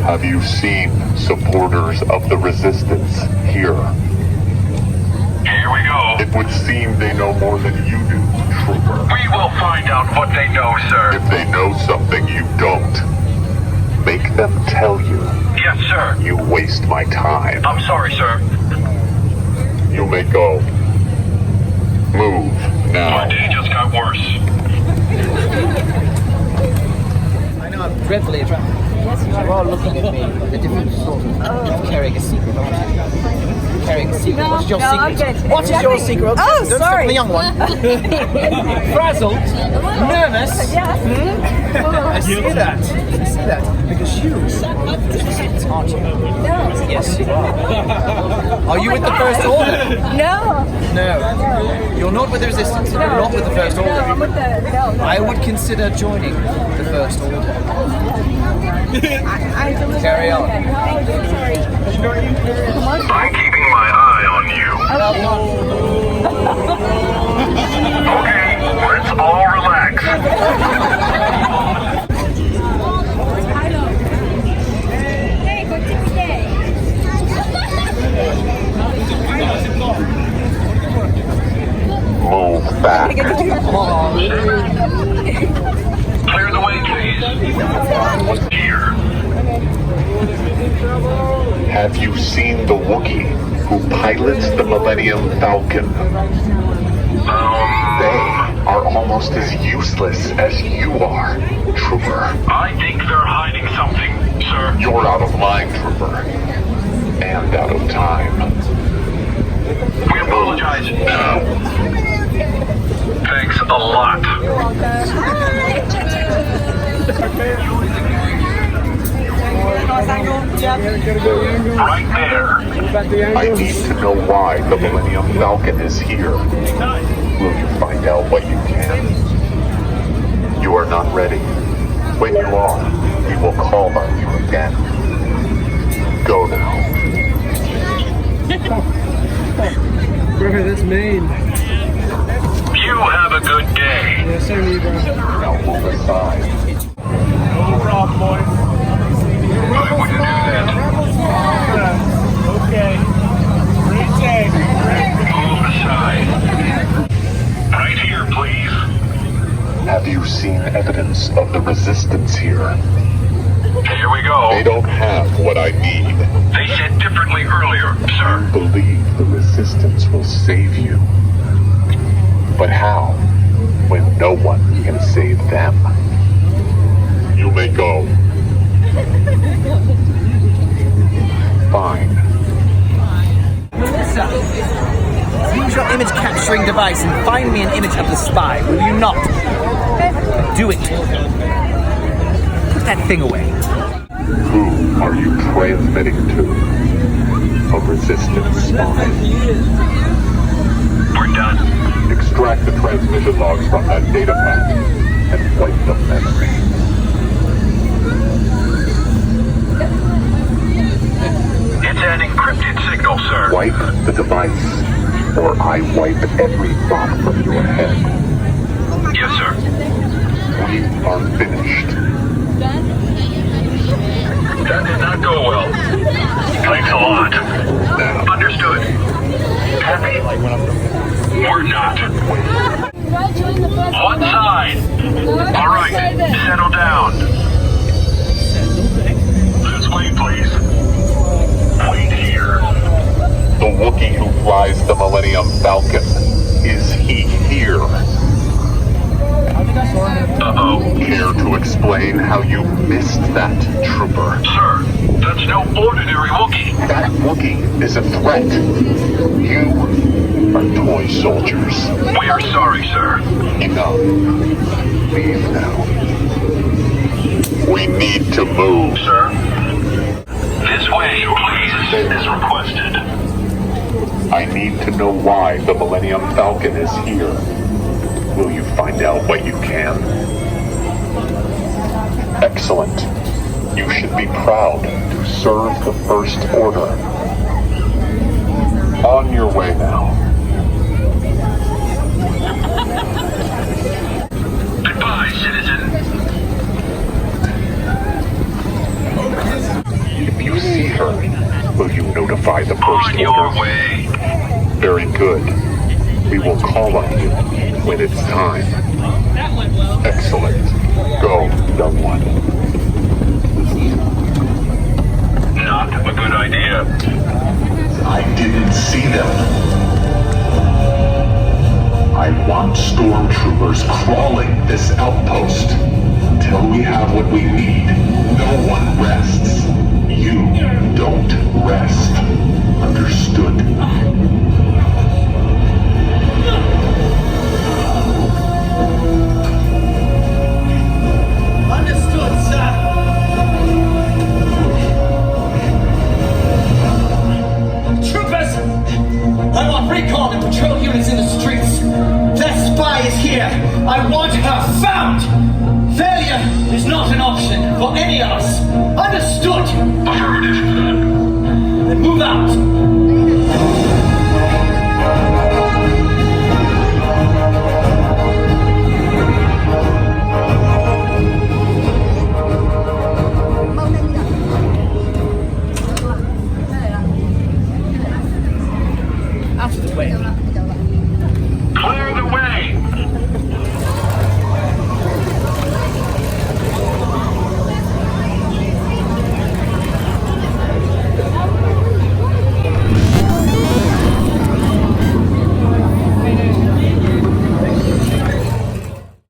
Have you seen supporters of the Resistance here? Here we go. It would seem they know more than you do, Trooper. We will find out what they know, sir. If they know something you don't, make them tell you. Yes, sir. You waste my time. I'm sorry, sir. You may go. Move now. My day just got worse. I know I'm dreadfully attractive. You're all looking at me with a different sort of carrying a secret, aren't you? Carrying a secret. What's your secret? What is your secret? Oh, Don't sorry. the young one. Frazzled, nervous. I see that. I see that. Because you are with the Resistance, aren't you? No. Yes, you are. Are you with the First Order? No. No. You're not with the Resistance. You're not with the First Order. No, I'm with the... No. I would consider joining the First Order. Carry on. Sorry. I'm keeping my eye on you. Okay, let's all relax. Hey, go to the day. Move back. Clear the way, please. Here. Have you seen the Wookiee who pilots the Millennium Falcon? They are almost as useless as you are, Trooper. I think they're hiding something, sir. You're out of line, Trooper. And out of time. We apologize. Thanks a lot. Right there. I need to know why the Millennium Falcon is here. Will you find out what you can? You are not ready. When you are, we will call on you again. Go now. Bro, that's mean. You have a good day. Yeah, same to you, bro. Now move aside. No problem, boys. I wouldn't do that. Okay. Great day. Move aside. Right here, please. Have you seen evidence of the Resistance here? Here we go. They don't have what I need. They said differently earlier, sir. Believe the Resistance will save you. But how, when no one can save them? You may go. Fine. Melissa, use your image capturing device and find me an image of the spy, will you not? Do it. Put that thing away. Who are you transmitting to? A Resistance spy. We're done. Extract the transmission logs from that data pack and wipe the memory. It's an encrypted signal, sir. Wipe the device, or I wipe every thought from your head. Yes, sir. We are finished. That did not go well. Thanks a lot. Now, Understood. Happy? We're not. One side. All right, settle down. This way, please. Wait here. the Wookiee who flies the Millennium Falcon, is he here? Uh-oh. Care to explain how you missed that, Trooper? Sir, that's no ordinary Wookiee. That Wookiee is a threat. You are toy soldiers. We are sorry, sir. Enough. Leave now. We need to move. Sir? This way, please, as requested. I need to know why the Millennium Falcon is here. Will you find out what you can? Excellent. You should be proud to serve the First Order. On your way now. Goodbye, citizen. Will you notify the On First your Order? way. Very good. We will call on you when it's time. Excellent. Go, young one. Not a good idea. I didn't see them. I want stormtroopers crawling this outpost. Until we have what we need, no one rests. You don't rest. Understood? Understood, sir. Troopers! I want recon and patrol units in the streets. That spy is here. I want her found. Failure is not an option for any of us. Understood?